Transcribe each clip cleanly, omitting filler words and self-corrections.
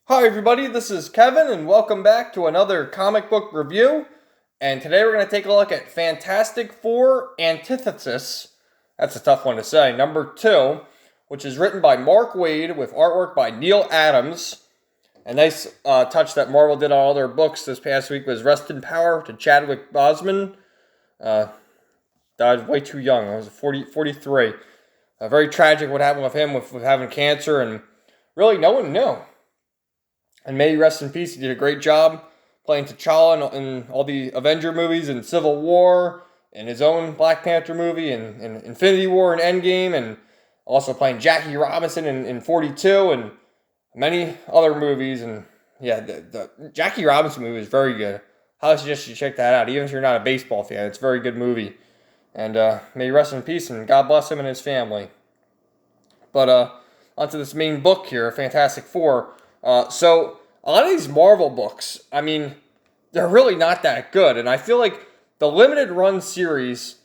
Hi everybody, this is Kevin and welcome back to another comic book review. And today we're going to take a look at Fantastic Four Antithesis. That's a tough one to say. Number 2, which is written by Mark Waid with artwork by Neal Adams. A nice touch that Marvel did on all their books this past week was Rest in Power to Chadwick Boseman. Died way too young. I was 43. Very tragic what happened with him with having cancer, and really no one knew. And may he rest in peace. He did a great job playing T'Challa in all the Avenger movies and Civil War, and his own Black Panther movie, and Infinity War and Endgame, and also playing Jackie Robinson in 42, and many other movies. And yeah, the Jackie Robinson movie is very good. I suggest you check that out, even if you're not a baseball fan. It's a very good movie. And may he rest in peace, and God bless him and his family. But onto this main book here, Fantastic Four. So a lot of these Marvel books, I mean, they're really not that good, and I feel like the limited run series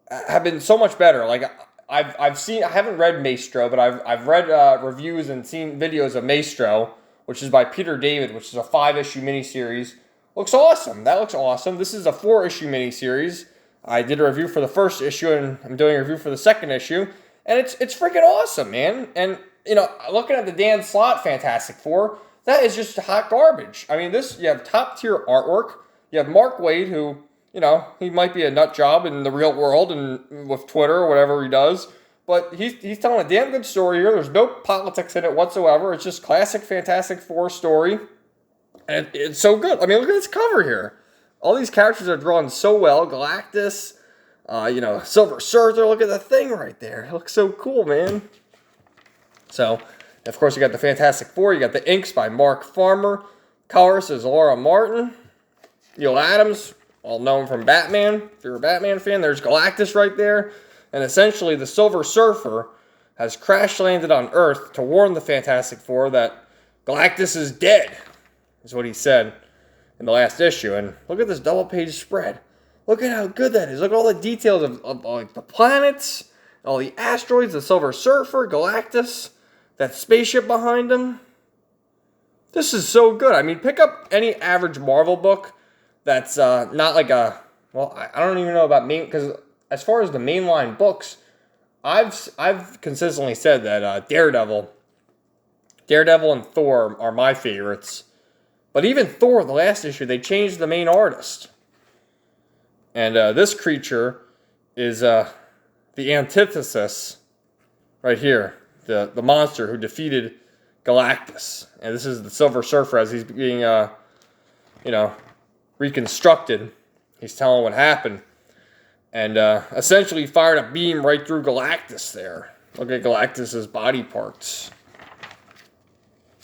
have been so much better. Like I haven't read Maestro, but I've read reviews and seen videos of Maestro, which is by Peter David, which is a 5-issue miniseries. Looks awesome. That looks awesome. This is a 4-issue miniseries. I did a review for the first issue, and I'm doing a review for the second issue, and it's freaking awesome, man. And you know, looking at the Dan Slott Fantastic Four, that is just hot garbage. I mean, you have top tier artwork. You have Mark Waid, who, you know, he might be a nut job in the real world and with Twitter or whatever he does, but he's telling a damn good story here. There's no politics in it whatsoever. It's just classic Fantastic Four story, and it's so good. I mean, look at this cover here. All these characters are drawn so well. Galactus, Silver Surfer. Look at the thing right there. It looks so cool, man. So, of course, you got the Fantastic Four. You got the inks by Mark Farmer. Colors is Laura Martin. Neal Adams, all known from Batman. If you're a Batman fan, there's Galactus right there. And essentially, the Silver Surfer has crash landed on Earth to warn the Fantastic Four that Galactus is dead, is what he said in the last issue. And look at this double-page spread. Look at how good that is. Look at all the details of like the planets, all the asteroids, the Silver Surfer, Galactus, that spaceship behind him. This is so good. I mean, pick up any average Marvel book that's not like a... Well, I don't even know about main... Because as far as the mainline books, I've consistently said that Daredevil and Thor are my favorites. But even Thor, the last issue, they changed the main artist. And this creature is the Antithesis right here. The monster who defeated Galactus. And this is the Silver Surfer as he's being, reconstructed. He's telling what happened. And essentially fired a beam right through Galactus there. Look at Galactus's body parts.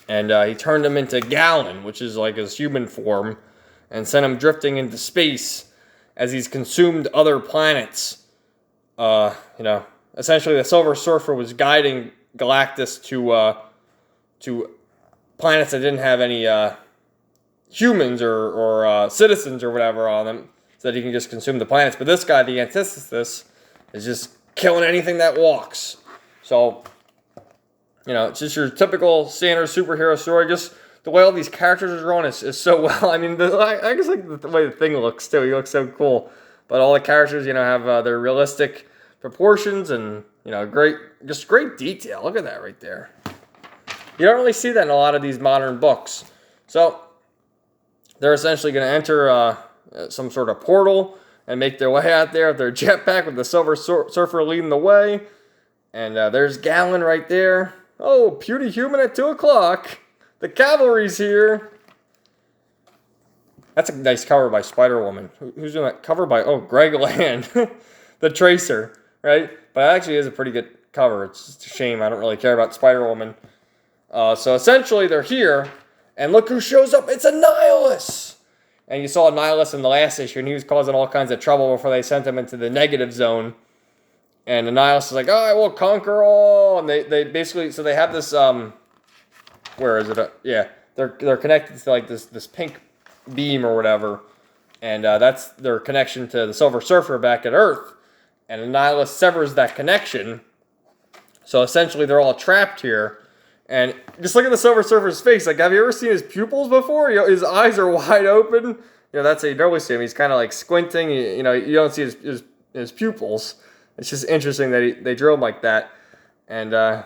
And he turned him into Gallon, which is like his human form, and sent him drifting into space as he's consumed other planets. Essentially the Silver Surfer was guiding Galactus to planets that didn't have any humans or citizens or whatever on them, so that he can just consume the planets. But this guy, the Antithesis, is just killing anything that walks. So, it's just your typical standard superhero story. Just the way all these characters are drawn is so well. I mean, I just like the way the thing looks too. He looks so cool. But all the characters, have their realistic proportions and great detail. Look at that right there. You don't really see that in a lot of these modern books. So they're essentially going to enter some sort of portal and make their way out there with their jetpack with the Silver Surfer leading the way. And there's Gallon right there. Oh, puny human at 2 o'clock. The cavalry's here. That's a nice cover by Spider-Woman. Who's doing that? Cover by, Greg Land. The Tracer, right? But it actually is a pretty good cover. It's just a shame. I don't really care about Spider-Woman. So essentially they're here. And look who shows up. It's Annihilus. And you saw Annihilus in the last issue, and he was causing all kinds of trouble before they sent him into the negative zone. And Annihilus is like, I will conquer all. And they basically, so they have this, where is it? They're connected to like this pink beam or whatever. And that's their connection to the Silver Surfer back at Earth. And Annihilus severs that connection. So essentially they're all trapped here. And just look at the Silver Surfer's face. Like, have you ever seen his pupils before? His eyes are wide open. That's how you normally see him. He's kind of like squinting. You don't see his pupils. It's just interesting that they drew him like that. And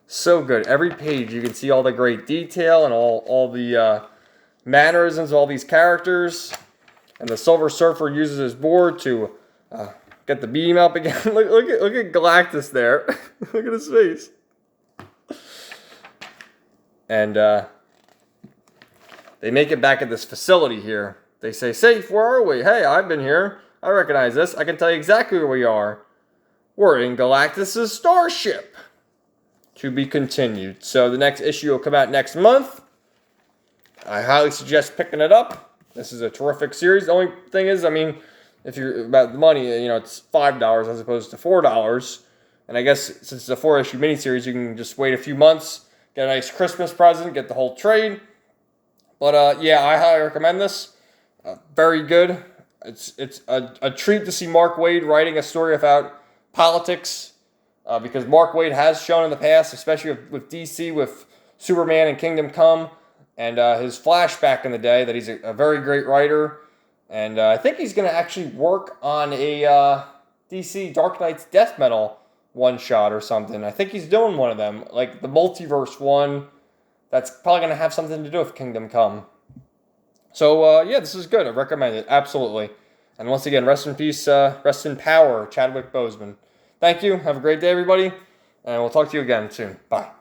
so good. Every page you can see all the great detail and all the mannerisms of all these characters. And the Silver Surfer uses his board to get the beam up again. look at Galactus there. Look at his face. And they make it back at this facility here. They say, "Safe, where are we? Hey, I've been here. I recognize this. I can tell you exactly where we are. We're in Galactus' starship." To be continued. So the next issue will come out next month. I highly suggest picking it up. This is a terrific series. The only thing is, if you're about the money, it's $5 as opposed to $4. And I guess since it's a 4-issue miniseries, you can just wait a few months, get a nice Christmas present, get the whole trade. But yeah, I highly recommend this. Very good. It's a treat to see Mark Waid writing a story about politics, because Mark Waid has shown in the past, especially with DC, with Superman and Kingdom Come, and his Flash back in the day, that he's a very great writer. And I think he's going to actually work on a DC Dark Knight's Death Metal one-shot or something. I think he's doing one of them, like the multiverse one. That's probably going to have something to do with Kingdom Come. So, yeah, this is good. I recommend it. Absolutely. And once again, rest in peace, rest in power, Chadwick Boseman. Thank you. Have a great day, everybody. And we'll talk to you again soon. Bye.